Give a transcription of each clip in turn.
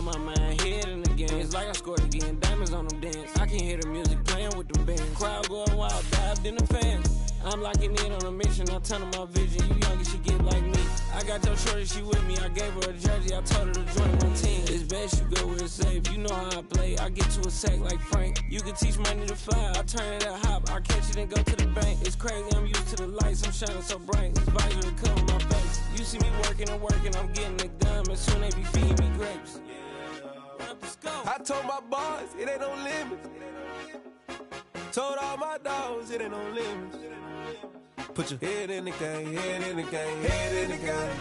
on my mind, head in the game. It's like I scored again, diamonds on them dance. I can hear the music playing with the bands. Crowd going wild, dived in the fans. I'm locking in on a mission, I'm turning my vision. You young and she get like me. I got your shorty, she with me. I gave her a jersey, I told her to join my team. It's best you go where it's safe. You know how I play. I get to a sack like Frank. You can teach money to fly. I turn it at hop. I catch it and go to the bank. It's crazy, I'm used to the lights. I'm shining so bright. This visor to cover my face. You see me working and working, I'm getting it done. And soon they be feeding me grapes. I told my boys, it ain't no limits. Told all my dogs, it ain't no limits. Put your head in the game, head in the game, head in the game.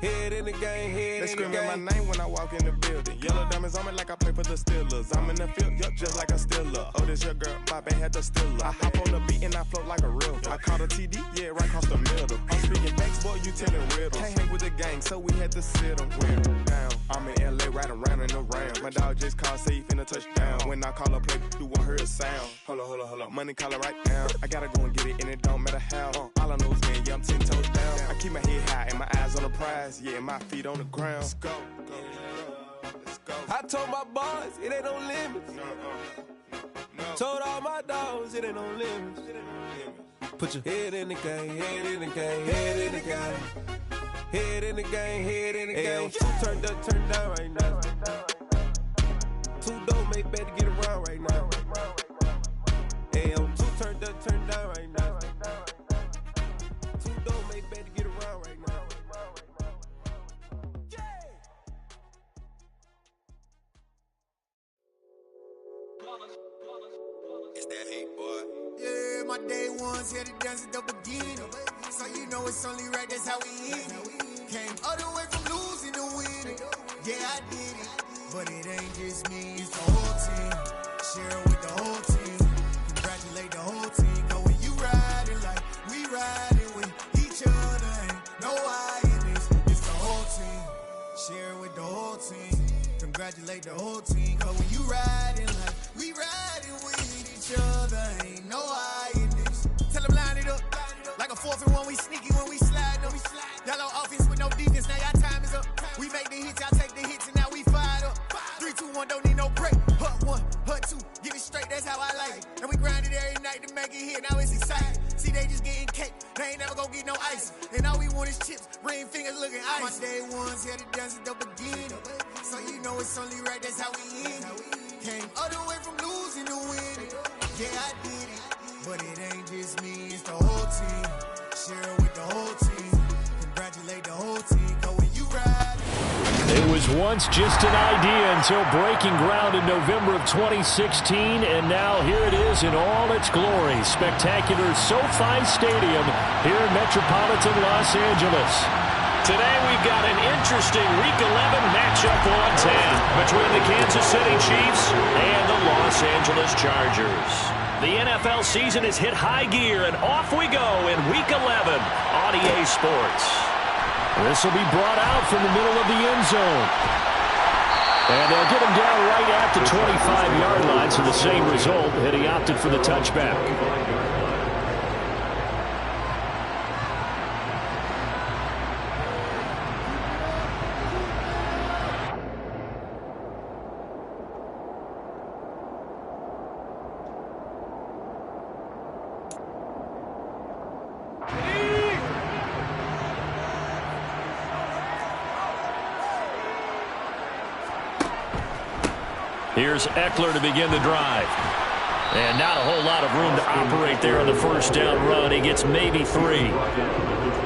Head in the game, head they in the game. They screaming my name when I walk in the building. Yellow diamonds on me like I play for the Steelers. I'm in the field, yup, just like a Steeler. Oh, this your girl, my band had the Steeler. I hop on the beat and I float like a river. I caught a TD, yeah, right across the middle. I'm speaking facts, boy, you telling riddles. Can't hang with the gang, so we had to sit them down. I'm in LA, riding round and around. My dog just called, say he finna touchdown. When I call a play, you won't hear a sound. Hold up, money calling right now. I gotta go and get it, and it don't matter how. All I know is man, yeah, I'm 10 toes down. I keep my head high and my eyes on the prize. Yeah, my feet on the ground. Let's go. I told my boys, it ain't no limits. No. Told all my dogs, it ain't no limits. Put your head in the game, head in the game, head in the game. Head in the game, head in the game. Turned up, turned down right now. Two dope, make better get around right now. Hey, I'm two turned up, turned down right now. Two dope, make better get around right now. It's that hate, boy. Yeah, my day ones here to dance at the beginning. So you know it's only right, that's how we end it. Came all the way from losing to winning. Yeah, I did it. But it ain't just me, it's the whole team. Share it with the whole team. Congratulate the whole team. Cause when you riding like we riding with each other, ain't no I in this. It's the whole team. Share it with the whole team. Congratulate the whole team. Cause when you riding like we riding with each other, ain't no I in this. Tell them line it up. Like a 4th and 1, we sneaky when we slide them. Yellow offense with no defense, now y'all time is up. We make the hits, y'all take the hits, and now we fired up. 3, 2, 1, don't need no break. Hut 1, hut 2, give it straight, that's how I like it. And we grind it every night to make it hit, now it's exciting. See, they just getting cake, they ain't never gonna get no ice. And all we want is chips, ring fingers looking ice. My day ones here to dance at the beginning. So you know it's only right, that's how we end it. Came all the way from losing to winning. Yeah, I did it. But it ain't just me, it's the whole team. Share it with the whole team. Congratulate the whole team. Cause when you ride. It was once just an idea until breaking ground in November of 2016, and now here it is in all its glory. Spectacular SoFi Stadium here in metropolitan Los Angeles. Today we've got an interesting Week 11 matchup on 10 between the Kansas City Chiefs and the Los Angeles Chargers. The NFL season has hit high gear, and off we go in Week 11 on EA Sports. This will be brought out from the middle of the end zone. And they'll get him down right at the 25-yard line, so the same result, and he opted for the touchback. Here's Eckler to begin the drive. And not a whole lot of room to operate there on the first down run. He gets maybe 3.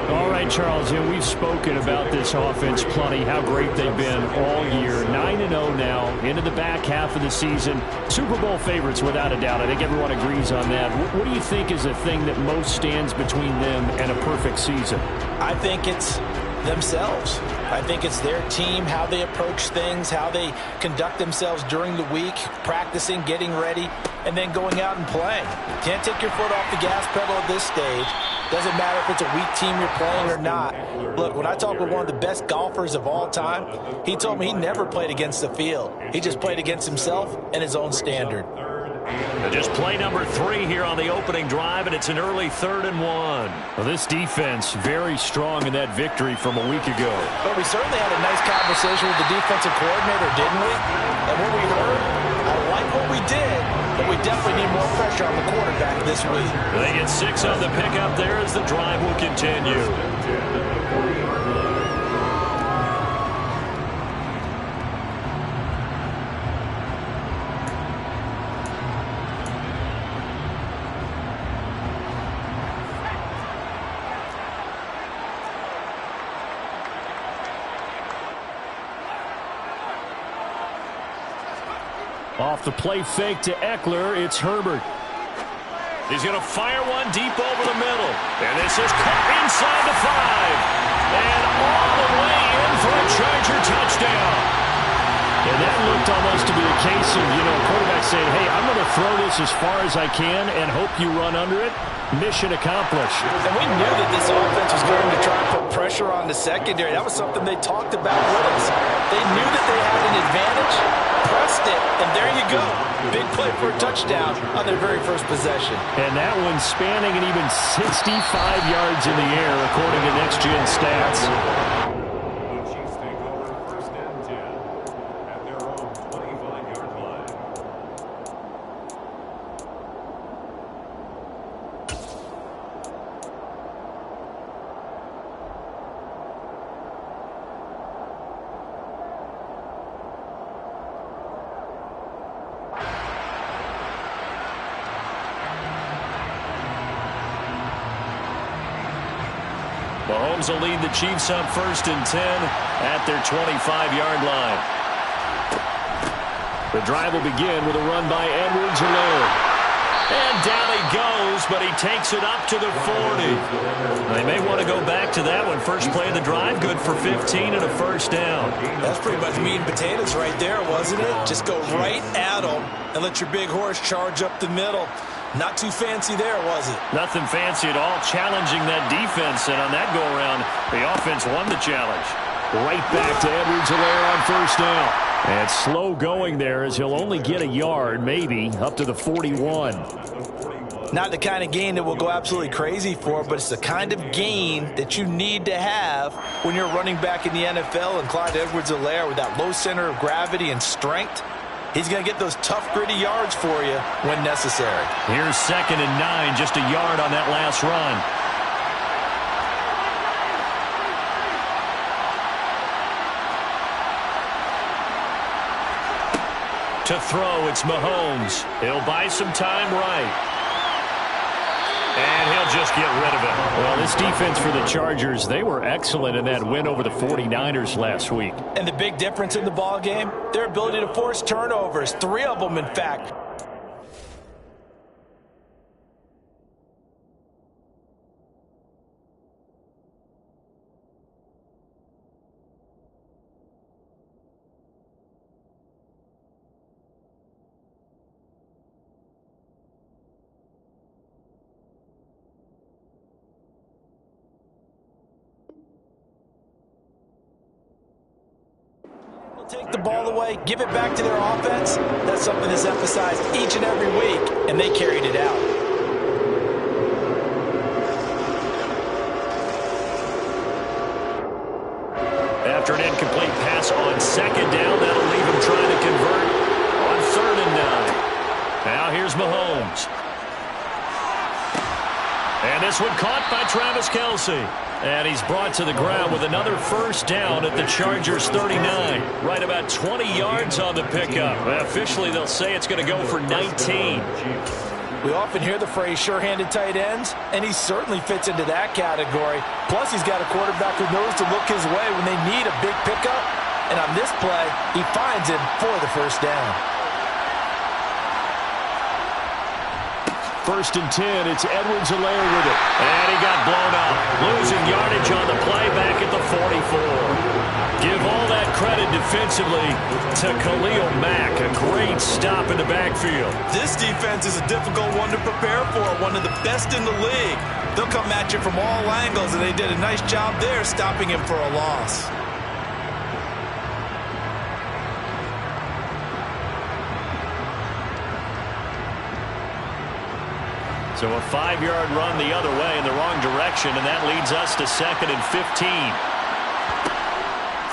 All right, Charles, we've spoken about this offense plenty, how great they've been all year. 9-0 now, into the back half of the season. Super Bowl favorites, without a doubt. I think everyone agrees on that. What do you think is the thing that most stands between them and a perfect season? I think it's themselves. I think it's their team, how they approach things, how they conduct themselves during the week, practicing, getting ready, and then going out and playing. Can't take your foot off the gas pedal at this stage. Doesn't matter if it's a weak team you're playing or not. Look, when I talked with one of the best golfers of all time, he told me he never played against the field. He just played against himself and his own standard. Just play number 3 here on the opening drive, and it's an early 3rd and 1. Well, this defense very strong in that victory from a week ago. But we certainly had a nice conversation with the defensive coordinator, didn't we? And what we heard, I like what we did, but we definitely need more pressure on the quarterback this week. They get 6 on the pickup there as the drive will continue. Off the play fake to Eckler, it's Herbert. He's going to fire one deep over the middle. And this is caught inside the 5. And all the way in for a Charger touchdown. And that looked almost to be a case of, quarterback saying, hey, I'm going to throw this as far as I can and hope you run under it. Mission accomplished. And we knew that this offense was going to try and put pressure on the secondary. That was something they talked about with us. They knew that they had an advantage, pressed it, and there you go. Big play for a touchdown on their very first possession. And that one spanning an even 65 yards in the air, according to Next Gen Stats. Mahomes will lead the Chiefs up 1st and 10 at their 25-yard line. The drive will begin with a run by Edwards-Helaire. And down he goes, but he takes it up to the 40. They may want to go back to that one. First play of the drive, good for 15 and a first down. That's pretty much meat and potatoes right there, wasn't it? Just go right at them and let your big horse charge up the middle. Not too fancy there, was it? Nothing fancy at all, challenging that defense. And on that go-around, the offense won the challenge. Right back to Edwards-Helaire on first down. And slow going there as he'll only get a yard, maybe, up to the 41. Not the kind of gain that we'll go absolutely crazy for, but it's the kind of gain that you need to have when you're running back in the NFL. And Clyde Edwards-Helaire, with that low center of gravity and strength, he's going to get those tough, gritty yards for you when necessary. Here's 2nd and 9, just a yard on that last run. To throw, it's Mahomes. He'll buy some time right. And he'll just get rid of it. Well, this defense for the Chargers, they were excellent in that win over the 49ers last week. And the big difference in the ball game, their ability to force turnovers, 3 of them, in fact. Take the ball away, give it back to their offense. That's something that's emphasized each and every week, and they carried it out. After an incomplete pass on 2nd down, that'll leave him trying to convert on 3rd and 9. Now here's Mahomes. And this one caught by Travis Kelce. And he's brought to the ground with another first down at the Chargers' 39. Right about 20 yards on the pickup. Officially, they'll say it's going to go for 19. We often hear the phrase sure-handed tight ends, and he certainly fits into that category. Plus, he's got a quarterback who knows to look his way when they need a big pickup. And on this play, he finds him for the first down. 1st and 10, it's Edwards-Helaire with it. And he got blown out. Losing yardage on the play back at the 44. Give all that credit defensively to Khalil Mack. A great stop in the backfield. This defense is a difficult one to prepare for, one of the best in the league. They'll come at you from all angles, and they did a nice job there stopping him for a loss. So a 5-yard run the other way in the wrong direction, and that leads us to 2nd and 15.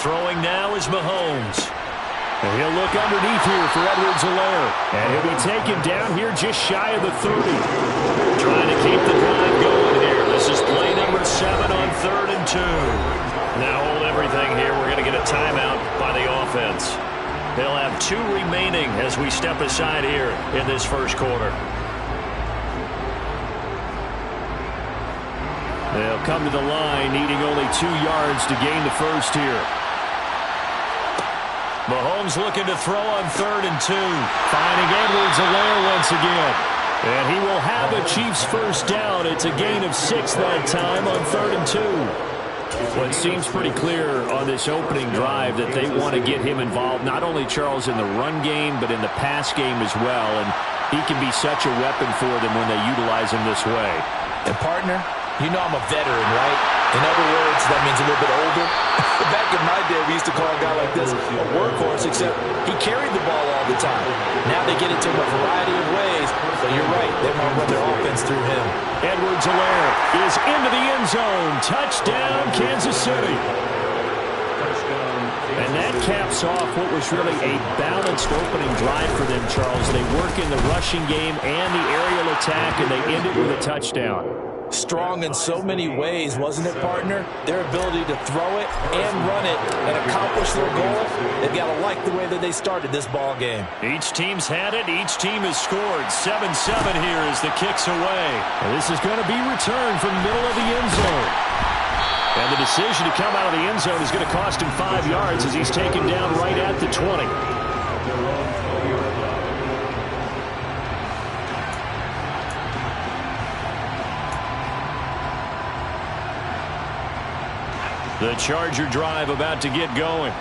Throwing now is Mahomes. And he'll look underneath here for Edwards-Helaire. And he'll be taken down here just shy of the 30. Trying to keep the drive going here. This is play number 7 on 3rd and 2. Now hold everything here. We're going to get a timeout by the offense. They'll have 2 remaining as we step aside here in this first quarter. They'll come to the line needing only 2 yards to gain the first here. Mahomes looking to throw on 3rd and 2. Finding Edwards-Helaire once again. And he will have a Chiefs first down. It's a gain of 6 that time on 3rd and 2. Well, it seems pretty clear on this opening drive that they want to get him involved, not only, Charles, in the run game, but in the pass game as well. And he can be such a weapon for them when they utilize him this way. And, partner, you know I'm a veteran, right? In other words, that means a little bit older. Back in my day, we used to call a guy like this a workhorse, except he carried the ball all the time. Now they get it to him a variety of ways, but you're right, they want to run their offense through him. Edwards-Helaire is into the end zone. Touchdown, Kansas City. And that caps off what was really a balanced opening drive for them, Charles. They work in the rushing game and the aerial attack, and they end it with a touchdown. Strong in so many ways, wasn't it, partner? Their ability to throw it and run it and accomplish their goal, they've got to like the way that they started this ball game. Each team's had it. Each team has scored. 7-7 here as the kick's away. And this is going to be returned from the middle of the end zone. And the decision to come out of the end zone is going to cost him 5 yards as he's taken down right at the 20. The Charger drive about to get going.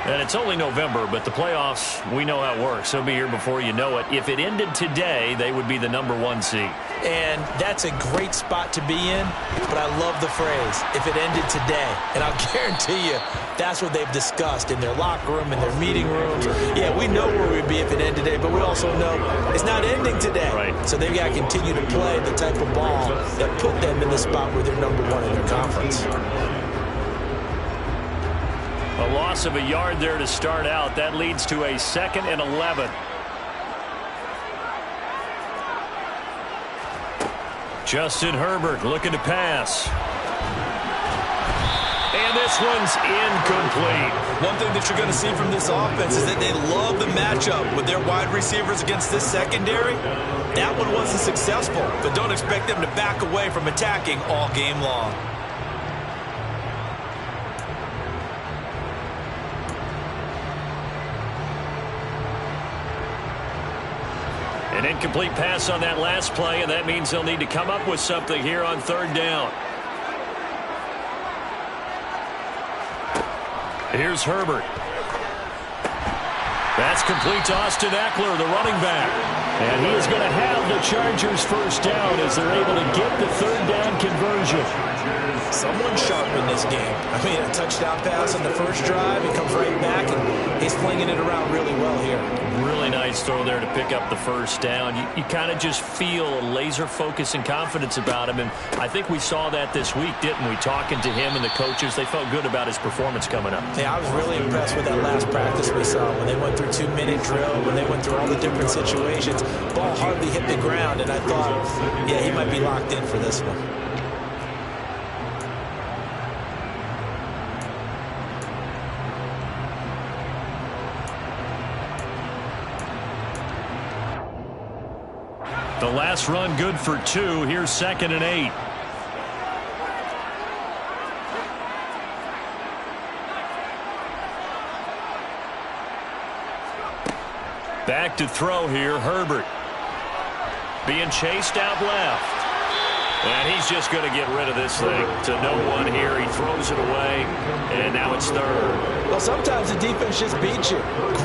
And it's only November, but the playoffs, we know how it works. They'll be here before you know it. If it ended today, they would be the #1 seed. And that's a great spot to be in, but I love the phrase, if it ended today. And I'll guarantee you, that's what they've discussed in their locker room, in their meeting rooms. Yeah, we know where we'd be if it ended today, but we also know it's not ending today. Right. So they've got to continue to play the type of ball that put them in the spot where they're #1 in their conference. A loss of a yard there to start out. That leads to a 2nd and 11. Justin Herbert looking to pass. And this one's incomplete. One thing that you're going to see from this offense is that they love the matchup with their wide receivers against this secondary. That one wasn't successful, but don't expect them to back away from attacking all game long. An incomplete pass on that last play, and that means they'll need to come up with something here on 3rd down. Here's Herbert. That's complete to Austin Eckler, the running back. And he is going to have the Chargers first down as they're able to get the 3rd down conversion. Someone sharp in this game. I mean, a touchdown pass on the first drive. He comes right back, and he's flinging it around really well here. Really nice throw there to pick up the first down. You kind of just feel a laser focus and confidence about him, and I think we saw that this week, didn't we? Talking to him and the coaches, they felt good about his performance coming up. Yeah, I was really impressed with that last practice we saw when they went through 2-minute drill, when they went through all the different situations. Ball hardly hit the ground, and I thought, yeah, he might be locked in for this one. The last run good for 2. Here's 2nd and 8. Back to throw here, Herbert. Being chased out left. And he's just going to get rid of this thing to no one here. He throws it away, and now it's 3rd. Well, sometimes the defense just beats you.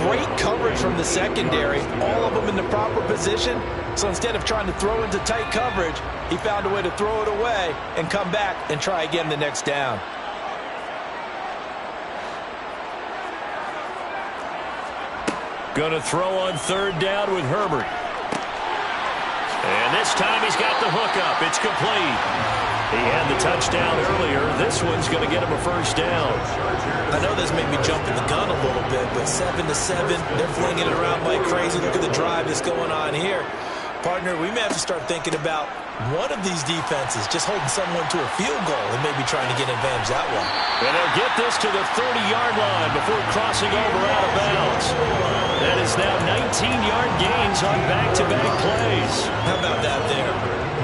Great coverage from the secondary, all of them in the proper position. So instead of trying to throw into tight coverage, he found a way to throw it away and come back and try again the next down. Going to throw on 3rd down with Herbert. And this time he's got the hook up. It's complete. He had the touchdown earlier. This one's going to get him a first down. I know this made me jump in the gun a little bit, but 7-7, they're flinging it around like crazy. Look at the drive that's going on here. Partner, we may have to start thinking about one of these defenses just holding someone to a field goal and maybe trying to get an advantage that way. And they'll get this to the 30-yard line before crossing over out of bounds. That is now 19-yard gains on back-to-back plays. How about that there?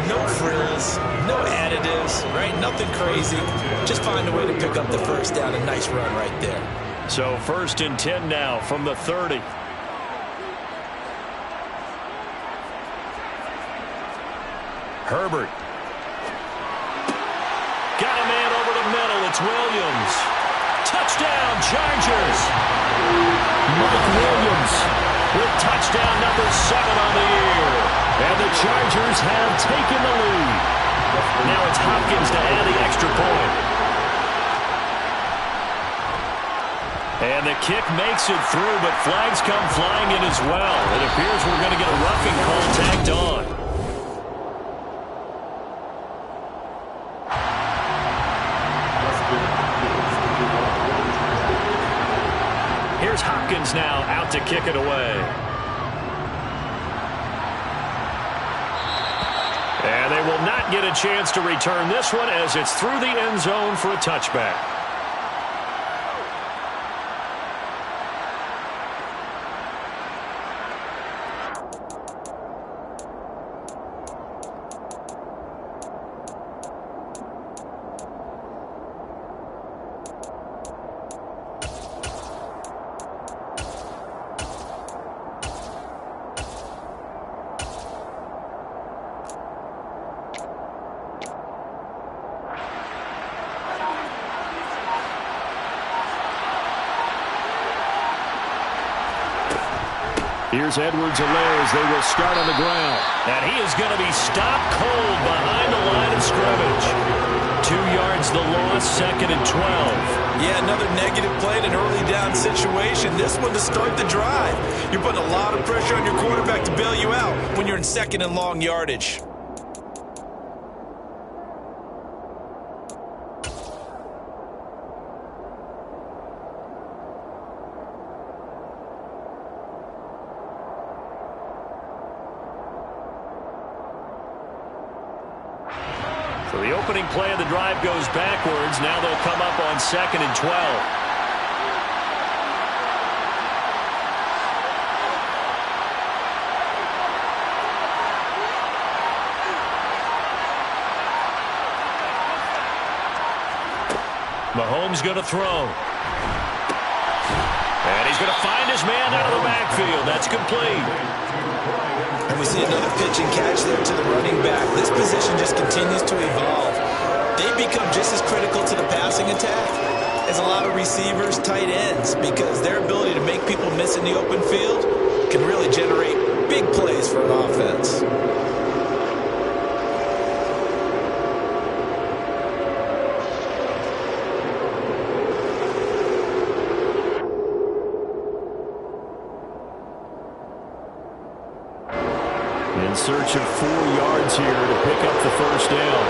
No frills, no additives, right? Nothing crazy. Just find a way to pick up the first down. A nice run right there. So 1st and 10 now from the 30. Herbert. Got a man over the middle. It's Williams. Touchdown, Chargers. Mike Williams with touchdown number 7 on the year. And the Chargers have taken the lead. Now it's Hopkins to add the extra point. And the kick makes it through, but flags come flying in as well. It appears we're going to get a roughing call tacked on. Here's Hopkins now out to kick it away. And they will not get a chance to return this one as it's through the end zone for a touchback. Here's Edwards-Helaire as they will start on the ground. And he is going to be stopped cold behind the line of scrimmage. 2 yards the loss, 2nd and 12. Yeah, another negative play in an early down situation. This one to start the drive. You're putting a lot of pressure on your quarterback to bail you out when you're in 2nd and long yardage. So the opening play of the drive goes backwards. Now they'll come up on 2nd and 12. Mahomes going to throw. And he's going to find his man out of the backfield. That's complete. And we see another pitch and catch there to the running back. This position just continues to evolve. They become just as critical to the passing attack as a lot of receivers, tight ends, because their ability to make people miss in the open field can really generate big plays for an offense. In search of 4 yards here to pick up the first down.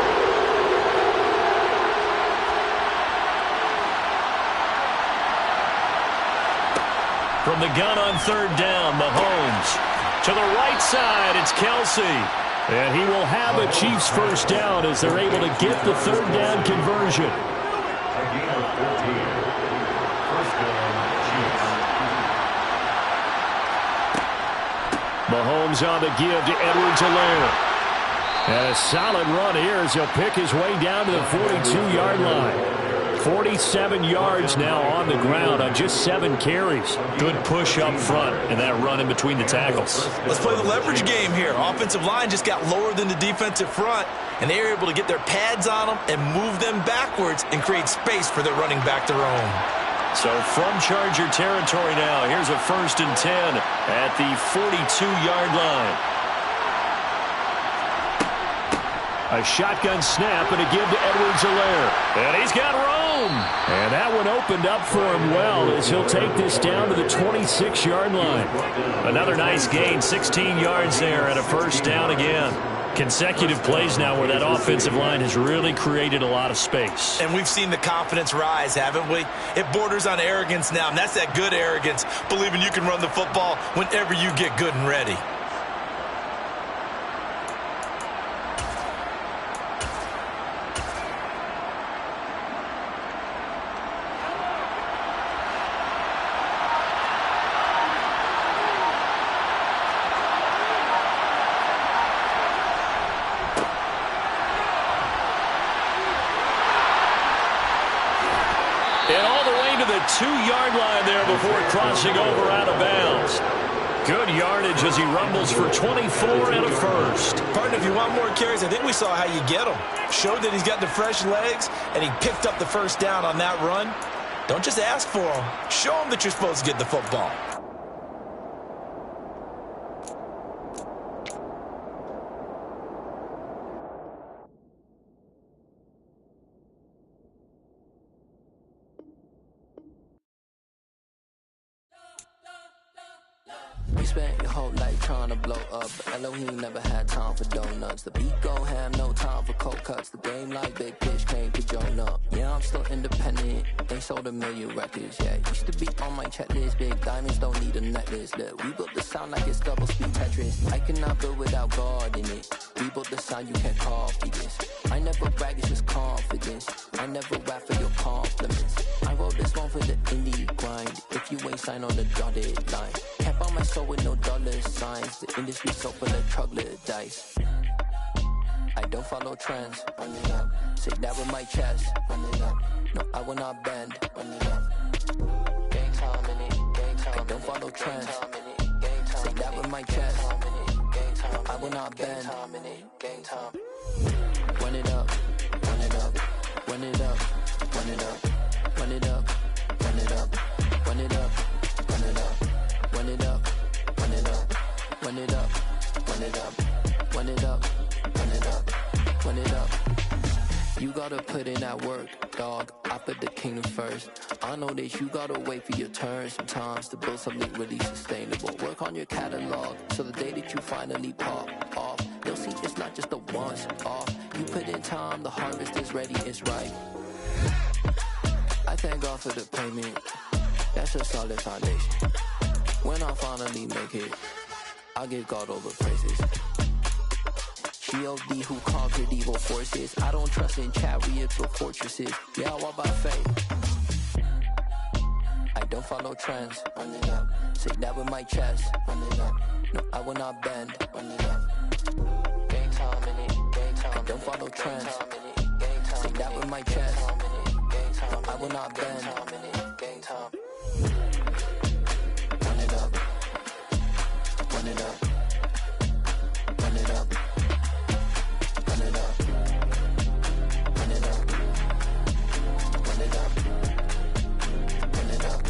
From the gun on 3rd down, Mahomes. To the right side, it's Kelsey. And he will have a Chiefs first down as they're able to get the 3rd down conversion. Mahomes on the give to Edwards-Helaire. And a solid run here as he'll pick his way down to the 42-yard line. 47 yards now on the ground on just 7 carries. Good push up front and that run in between the tackles. Let's play the leverage game here. Offensive line just got lower than the defensive front, and they were able to get their pads on them and move them backwards and create space for their running back to roam. So from Charger territory now, here's a 1st and 10 at the 42-yard line. A shotgun snap and a give to Edwards-Helaire. And he's got room. boom. And that one opened up for him well as he'll take this down to the 26-yard line. Another nice gain, 16 yards there and a first down again. Consecutive plays now where that offensive line has really created a lot of space. And we've seen the confidence rise, haven't we? It borders on arrogance now, and that's that good arrogance, believing you can run the football whenever you get good and ready. And all the way to the 2-yard line there before crossing over out of bounds. Good yardage as he rumbles for 24 and a first. Partner, if you want more carries, I think we saw how you get him. Showed that he's got the fresh legs, and he picked up the first down on that run. Don't just ask for him. Show him that you're supposed to get the football. You spent your whole life trying to blow up, but Elohim never had time for donuts. The beat go ham, no time for cold cuts. The game like Big Pitch came to join up. Yeah, I'm still independent, they sold 1 million records. Yeah, used to be on my checklist. Big diamonds don't need a necklace. Look, we built the sound like it's double speed Tetris. I cannot build without God in it. We built the sound, you can't copy this. I never brag, it's just confidence. I never rap for your compliments. I wrote this one for the indie grind. If you ain't signed on the dotted line, can't buy my soul with no dollar signs. The industry so full of troglodytes. I don't follow trends. Run it up. Say that with my chest. Run it up. No, I will not bend. Run it up. Gang time in it. Gang time. I don't follow trends. Say that with my chest. I will not bend. Gang time. Run it up. Run it up. Run it up. Run it up. Run it up. Run it up. Run it up. Run it up. Run it up. Run it up. Run it up. Run it up. Run it up. Run it up. Run it up. You gotta put in that work, dog. I put the kingdom first. I know that you gotta wait for your turn sometimes to build something really sustainable. Work on your catalog so the day that you finally pop off, you'll see it's not just a once off. You put in time, the harvest is ready, it's ripe. I thank God for the payment. That's a solid foundation. When I finally make it, I'll give God all the praises. G.O.D. who conquered evil forces. I don't trust in chariots or fortresses. Yeah, I walk by faith. I don't follow trends. Run it up. Say that with my chest. Run it up. No, I will not bend. Run it up. Gang time in it. Gang time. I don't follow trends. Say that with my chest. No, I will not bend. Gang time. Run it up. Run it up. Run it up. Run it up. Run it up. Run it up. Run it up.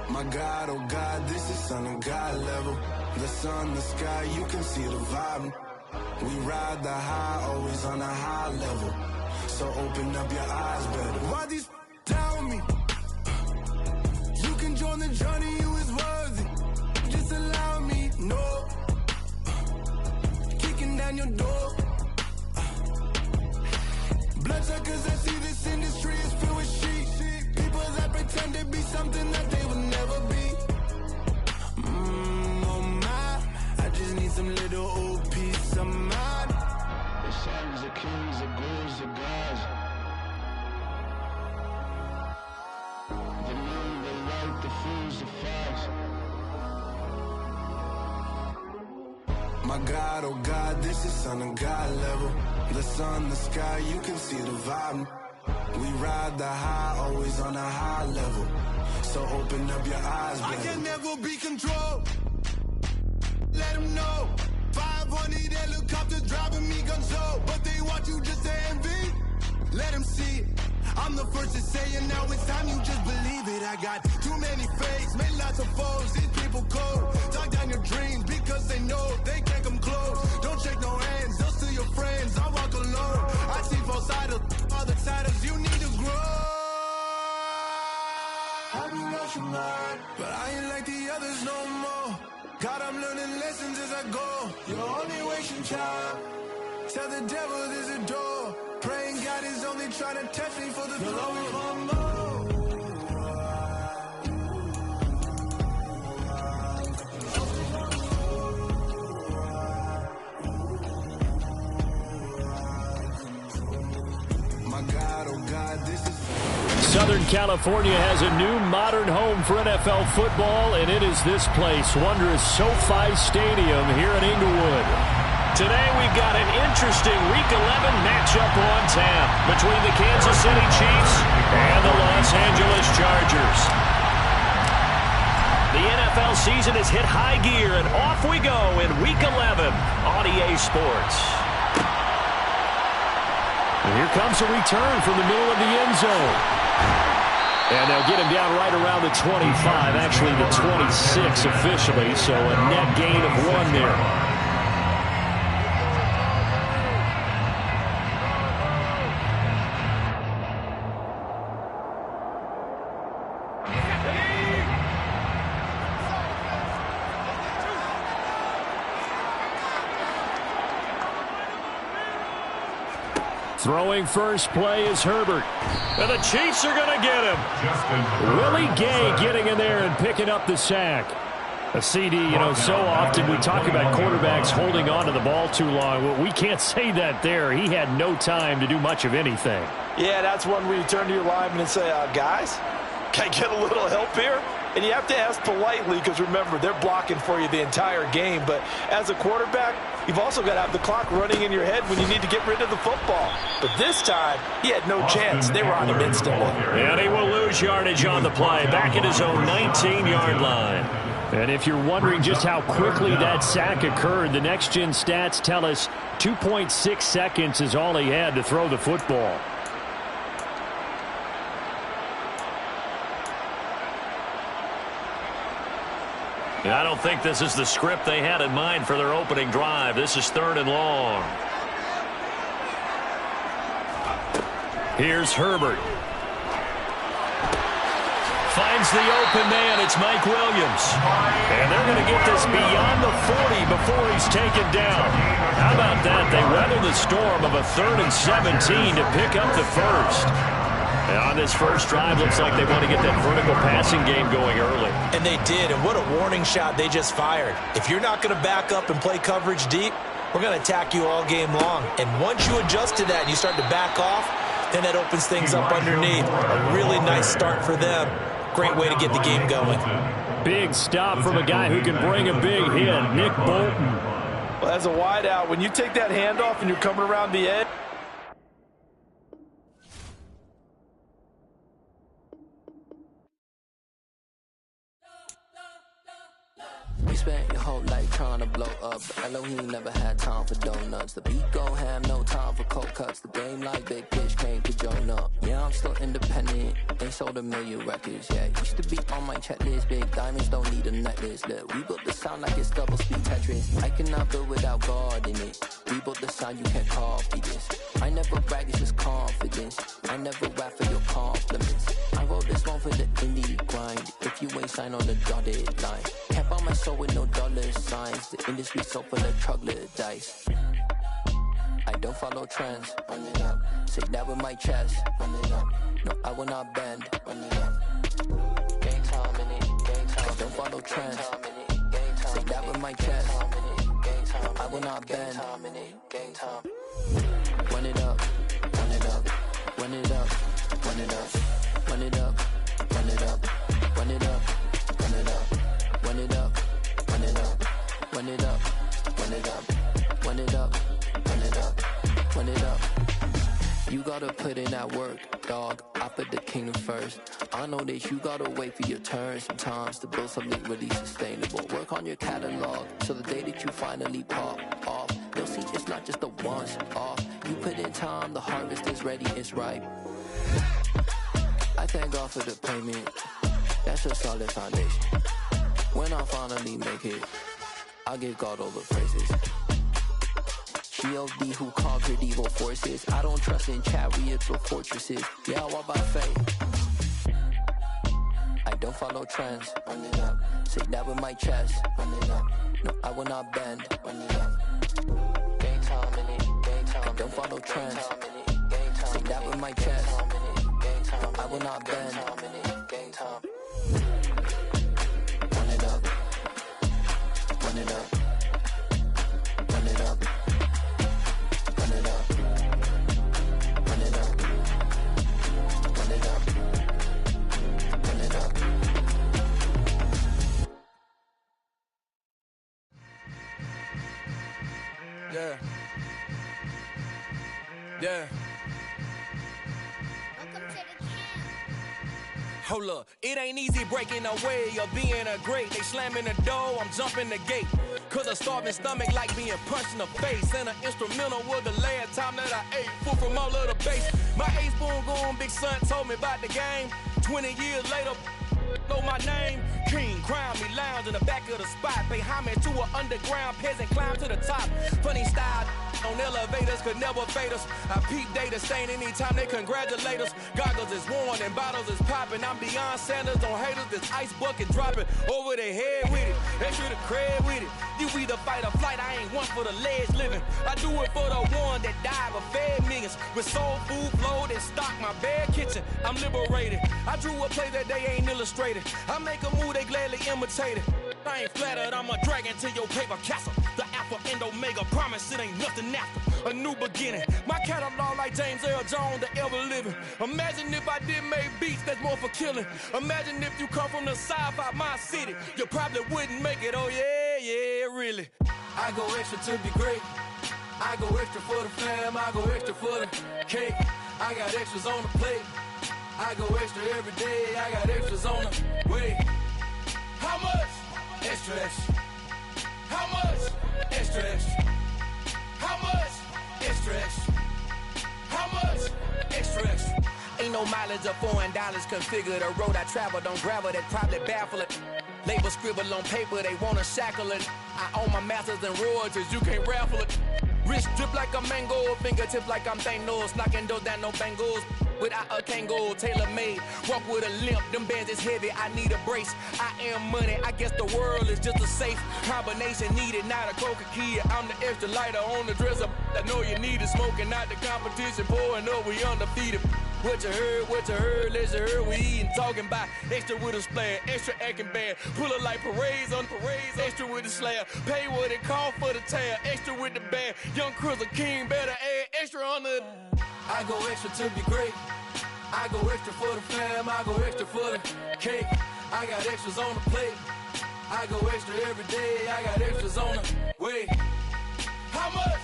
My God, oh God, this is Son of God level. The sun, the sky, you can see the vibe. We ride the high, always on a high level. So open up your eyes better. Why these tell me? You can join the journey, you is worthy. Just allow me, no. Kicking down your door. Bloodsuckers, I see this industry is filled with sheep. People that pretend to be something that they will never be. Oh my, I just need some little old peace of mind. The sons of kings, the gurus of gods. The moon, the light, the fools, the facts. My God, oh God, this is Son of God level. The sun, the sky, you can see the vibe. We ride the high, always on a high level. So open up your eyes, baby. I can never be controlled. let them know. 500 helicopters driving me gonzo, but they want you just to envy. Let them see it. I'm the first to say it, now it's time you just believe it. I got too many fakes, made lots of foes, these people cold. Talk down your dreams because they know they can't come close. Don't shake no hands, they'll steal your friends, I walk alone. I see both sides, all the titles, you need to grow. I be rushing mine, but I ain't like the others no more. God, I'm learning lessons as I go. You're only wasting time. Tell the devil there's a door. Praying God is only trying to test me for the throne. My God, oh God, this is... Southern California has a new modern home for NFL football, and it is this place, wondrous SoFi Stadium here in Inglewood. Today we've got an interesting Week 11 matchup on tap between the Kansas City Chiefs and the Los Angeles Chargers. The NFL season has hit high gear, and off we go in Week 11 on EA Sports. And here comes a return from the middle of the end zone. And they'll get him down right around the 25, actually the 26 officially, so a net gain of 1 there. Throwing first play is Herbert. And the Chiefs are going to get him. Willie Gay getting in there and picking up the sack. A CD, so often we talk about quarterbacks holding on to the ball too long. Well, we can't say that there. He had no time to do much of anything. Yeah, that's one where you turn to your lineman and say, guys, can I get a little help here? And you have to ask politely because, remember, they're blocking for you the entire game. But as a quarterback, you've also got to have the clock running in your head when you need to get rid of the football. But this time, he had no chance. They were on him instantly. And he will lose yardage on the play, back at his own 19-yard line. And if you're wondering just how quickly that sack occurred, the next-gen stats tell us 2.6 seconds is all he had to throw the football. I don't think this is the script they had in mind for their opening drive. This is 3rd and long. Here's Herbert. Finds the open man. It's Mike Williams. And they're going to get this beyond the 40 before he's taken down. How about that? They weather the storm of a 3rd and 17 to pick up the first. And on this first drive, looks like they want to get that vertical passing game going early. And they did, and what a warning shot they just fired. If you're not going to back up and play coverage deep, we're going to attack you all game long. And once you adjust to that and you start to back off, then that opens things up underneath. A really nice start for them. Great way to get the game going. Big stop from a guy who can bring a big hit, Nick Bolton. Well, as a wideout, when you take that handoff and you're coming around the edge, You spent your whole life trying to blow up, but Elohim never had time for donuts. The beat go ham, no time for cold cuts. The game like Big Fish came to Jonah. Yeah, I'm still independent, ain't sold a million records yet. Used to be on my checklist, big diamonds don't need a necklace. Look, we built the sound like it's double speed Tetris. I cannot build without God in it. We built the sound, you can't copy this. I never brag, it's just confidence. I never rap for your compliments. I wrote this one for the indie grind. If you ain't signed on the dotted line, can't buy my soul with no dollar signs. The industry so full of troglodytes. I don't follow trends. Run it up. Say that with my chest. Run it up. No, I will not bend. Run it up. Gang time in it. Gang time. I don't follow trends. Say that with my chest. No, I will not bend. Gang time. Run it up. Run it up. Run it up. Run it up. Run it up. Run it up. Run it up. Run it up. Run it up. Run it up. Run it up. Run it up. Run it up. Run it up. Run it up. You gotta put in that work, dog. I put the kingdom first. I know that you gotta wait for your turn sometimes to build something really sustainable. Work on your catalog, so the day that you finally pop off, you'll see it's not just a once off. You put in time, the harvest is ready, it's ripe. I thank God for the payment. That's a solid foundation. When I finally make it, I give God all the praises. G.O.D. who conquered evil forces. I don't trust in chariots or fortresses. Yeah, I walk by faith. I don't follow trends. Run it up. Say that with my chest. Run it up. No, I will not bend. Run it up. Game time in it. Game time. I don't follow trends. Say that with my chest. No, I will not bend. Game time. Run it up. Run it up. Run it up. Run it up. Run it up. Run it up. Run it up. Yeah. Yeah. Hold up, it ain't easy breaking away or being a great. They slamming the door, I'm jumping the gate. Cause a starving stomach like being punched in the face. And an instrumental was the last time that I ate. Full from all of the bass. My ace boom going, big son told me about the game. 20 years later, know my name. King, crown me, lounge in the back of the spot. Pay homage to an underground peasant, climb to the top. Funny style on elevators could never fade us. I peep data stain anytime they congratulate us. Goggles is worn and bottles is popping. I'm beyond Sanders on haters, this ice bucket dropping over their head with it. Extra the cred with it. You either fight or flight, I ain't one for the ledge living. I do it for the one that died but fed millions. With soul food flowed and stocked my bare kitchen. I'm liberated. I drew a play that they ain't illustrated. I make a move, they gladly imitate it. I ain't flattered, I'm a dragon to your paper castle. The Alpha and Omega, promise it ain't nothing after. A new beginning. My catalog like James Earl Jones, the ever living. Imagine if I did make beats that's more for killing. Imagine if you come from the sci-fi, my city. You probably wouldn't make it, oh yeah, yeah, really. I go extra to be great. I go extra for the fam, I go extra for the cake. I got extras on the plate. I go extra every day, I got extras on the way. How much? Extra, extra. How much? Extra, extra. How much? Extra, extra. How much? Extra, extra. Ain't no mileage of $4 configure the road I travel. Don't gravel that probably baffle it. Label scribble on paper, they wanna shackle it. I own my masters and royalties, you can't raffle it. Wrist drip like a mango, fingertips like I'm Thanos. Knocking those down, no bangles. Without a Kango, tailor-made. Walk with a limp, them bands is heavy, I need a brace. I am money, I guess the world is just a safe combination needed, not a coca key. I'm the extra lighter on the dresser. I know you need it, smoking out the competition, pouring up, we undefeated. What you heard, let you heard, we eatin', talking about extra with a splash, extra acting bad, pull it like parades on parades, extra with the slab, pay what it cost for the tab, extra with the band, young Crizzle King, better add extra on the. I go extra to be great, I go extra for the fam, I go extra for the cake, I got extras on the plate, I go extra every day, I got extras on the way. How much?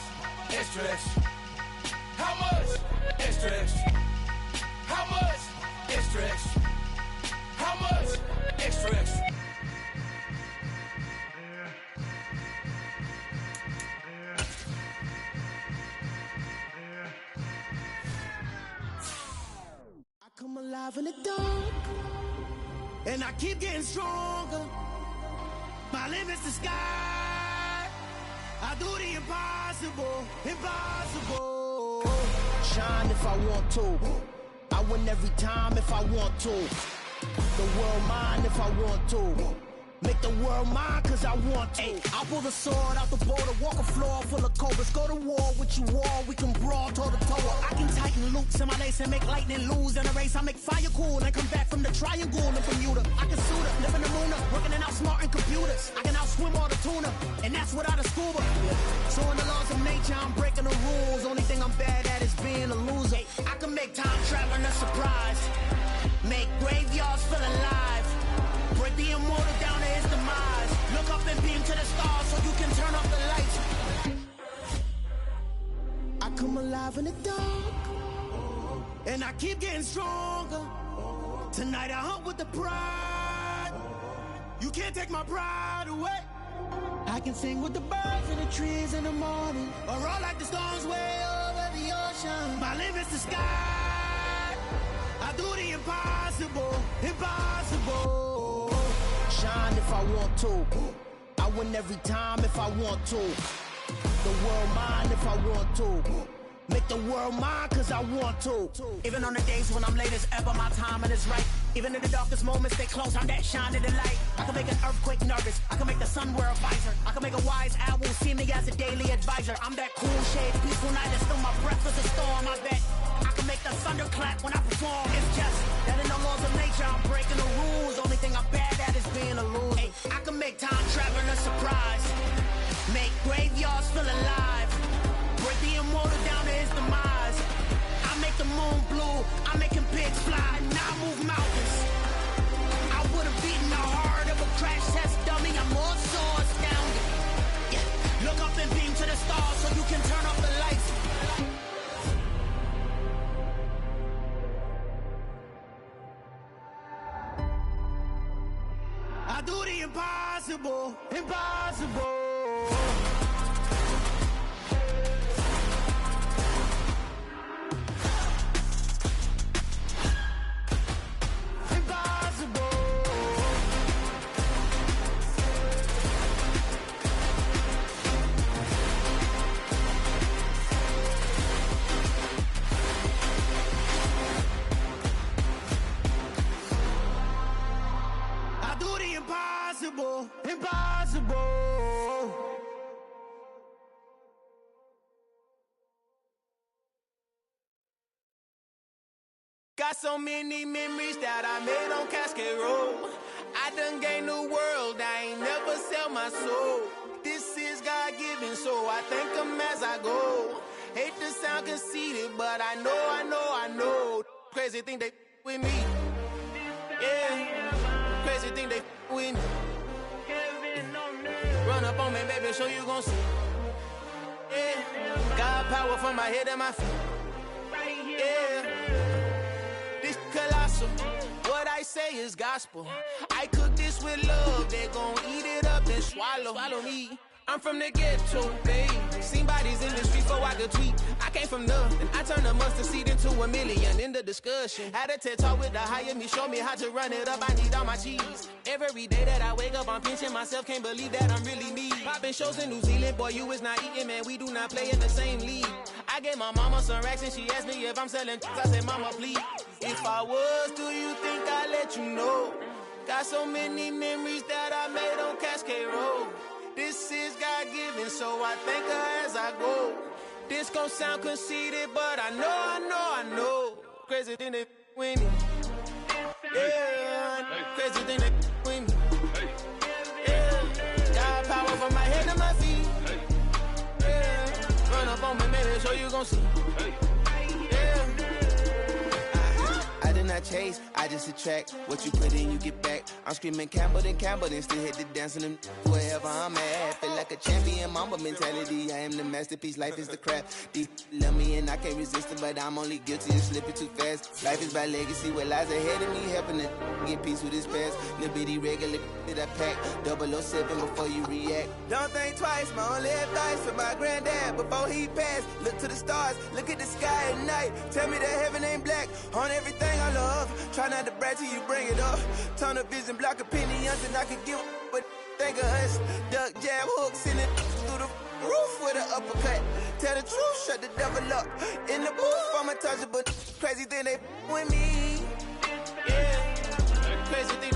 Extra, extra. How much? Extra, extra. How much? Extra, extra. How much? Extra, extra. I come alive in the dark, and I keep getting stronger. My limit's the sky. I do the impossible, impossible. Shine if I want to. I win every time if I want to. The world mine if I want to. Make the world mine cause I want to. I pull the sword out the border, walk a floor full of cobras. Go to war with you all, we can brawl toe to toe. I can tighten loops in my lace and make lightning lose in a race. I make fire cool and come back from the triangle in Bermuda. I can suit up, live in the moon up, working and outsmarting computers. I can outswim all the tuna, and that's without a scuba. So in the laws of nature, I'm breaking the rules. Only thing I'm bad at is being a loser. I can make time traveling a surprise, make graveyards feel alive, break the immortal down to his demise. Look up and beam to the stars so you can turn off the lights. I come alive in the dark, and I keep getting stronger. Tonight I hunt with the pride. You can't take my pride away. I can sing with the birds and the trees in the morning, or roll like the storms way over the ocean. My limit's the sky. I do the impossible, impossible. Shine if I want to. I win every time if I want to. The world mine if I want to. Make the world mine cause I want to. Even on the days when I'm late as ever, my timing is right. Even in the darkest moments, stay close, I'm that shine of the light. I can make an earthquake nervous, I can make the sun wear a visor. I can make a wise owl see me as a daily advisor. I'm that cool shade, peaceful night, and still my breath is a storm. I bet I can make the thunder clap when I perform. It's just that in the laws of nature, I'm breaking the rules. Only thing I'm bad at is being a loser. Hey, I can make time travel a surprise, make graveyards feel alive, break the immortal down to his demise. I make the moon blue, I make him pigs fly, now I move mountains. I would've beaten the heart of a crash test dummy, I'm more so astounded. Yeah. Look up and beam to the stars so you can turn off the lights. I do the impossible, impossible. Impossible, impossible. Got so many memories that I made on Cascade Road. I done gained the world, I ain't never sell my soul. This is God-given, so I thank him as I go. Hate to sound conceited, but I know. Crazy thing they with me. Yeah. Crazy thing they with me. Run up on me, baby, so you gon' see. Yeah. Got power from my head and my feet. Yeah. This colossal. What I say is gospel. I cook this with love. They gon' eat it up and swallow me. I'm from the ghetto, babe. Seen bodies in the street before I could tweet. I came from nothing. I turned a mustard seed into a million in the discussion. Had a TED talk with the higher me, show me how to run it up. I need all my cheese. Every day that I wake up, I'm pinching myself. Can't believe that I'm really me. Popping shows in New Zealand, boy, you is not eating, man. We do not play in the same league. I gave my mama some racks and she asked me if I'm selling. I said, mama, please. If I was, do you think I'd let you know? Got so many memories that I made on Cascade Road. This is God-given, so I thank her as I go. This gon' sound conceited, but I know. Crazy thing they with me. Yeah, crazy thing they with me. Yeah, got power from my head to my feet. Yeah, run up on me, maybe so you gon' see. Yeah. I did not chase, I just attract. What you put in, you get back. I'm screaming Campbell, then still hit the dance and them wherever I'm at. Feel like a champion, mamba mentality. I am the masterpiece, life is the crap. These love me and I can't resist it, but I'm only guilty of slipping too fast. Life is by legacy, what lies ahead of me, helping to get peace with this past. Little bitty regular that I pack, 007 before you react. Don't think twice, my only advice for my granddad before he passed. Look to the stars, look at the sky at night. Tell me that heaven ain't black on everything I love. Try not to brag till you bring it up. Tunnel vision, block opinions, and I can give but think of us. Duck jab hooks in it through the roof with an uppercut. Tell the truth, shut the devil up. In the booth, I'm untouchable. Crazy thing they with me. Yeah, crazy thing.